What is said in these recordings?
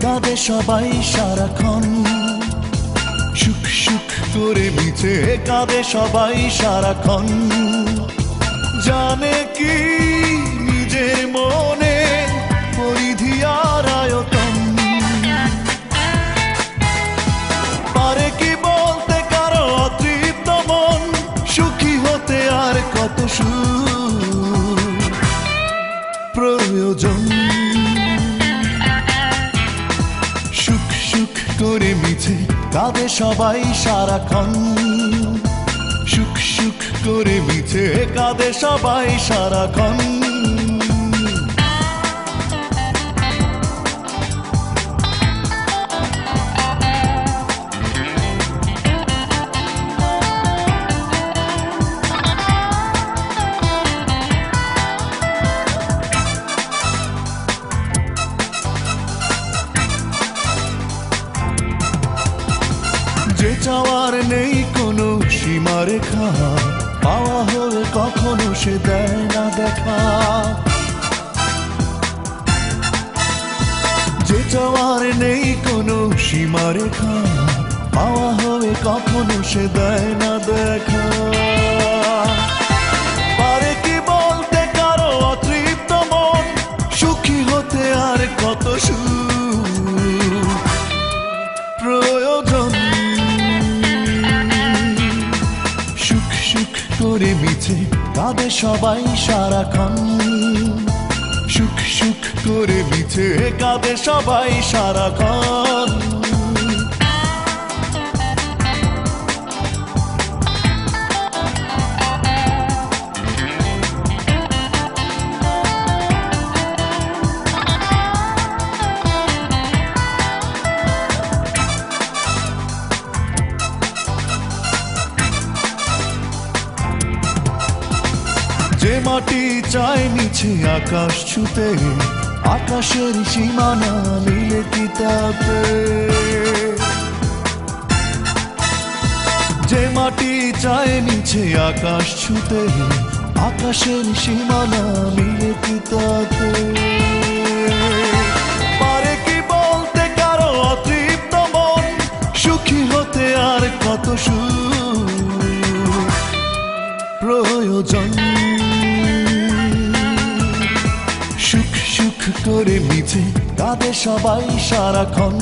কাঁদে সবাই সারাক্ষণ। সুখ সুখ করে মিছে কাঁদে সবাই সারাক্ষণ। জানে কি নিজের মনে পরিধি আর আয়তন, পারে কি বলতে কারো অতৃপ্ত মন, সুখী হতে আর কত প্রয়োজন। সুখ সুখ করে মিছে কাঁদে সবাই সারাক্ষণ। সুখ সুখ করে মিছে কাঁদে সবাই সারাক্ষণ। যে চাওয়ার নেই কোনো সীমারেখা, পাওয়া হলে কখনো সে দেয় না দেখা। যে চাওয়ার নেই কোনো সীমারেখা, পাওয়া হলে কখনো সে দেয় না দেখা। পারে কি বলতে কারো অতৃপ্ত মন, সুখী হতে আর কত প্রয়োজন। সুখ সুখ করে মিছে কাঁদে সবাই সারাক্ষণ। সুখ সুখ করে মিছে কাঁদে সবাই সারাক্ষণ। যে মাটি চায় নিচে আকাশ ছুতে, আকাশের সীমানা নীলে কি তাতে। যে মাটি চায় নিচে আকাশ ছুতে, আকাশের সীমানা নীলে কি তাতে। পারে কি বলতে কারো অতৃপ্ত মন, সুখী হতে আর কত প্রয়োজন। সুখ সুখ করে মিছে কাঁদে সবাই সারাক্ষণ।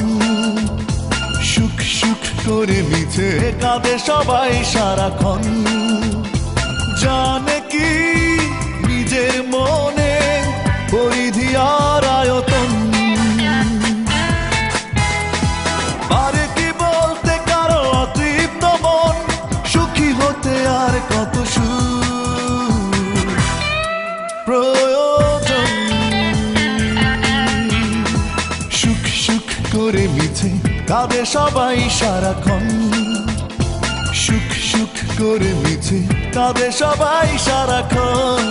সুখ সুখ করে মিছে কাঁদে সবাই সারাক্ষণ। জানে কি নিজের মনে পরিধি আর আয়তন, পারে কি বলতে কারো অতৃপ্ত মন, সুখী হতে আর কত প্রয়োজন। সুখ সুখ করে মিছে কাঁদে সবাই সারাক্ষণ। সুখ সুখ করে মিছে কাঁদে সবাই সারাক্ষণ।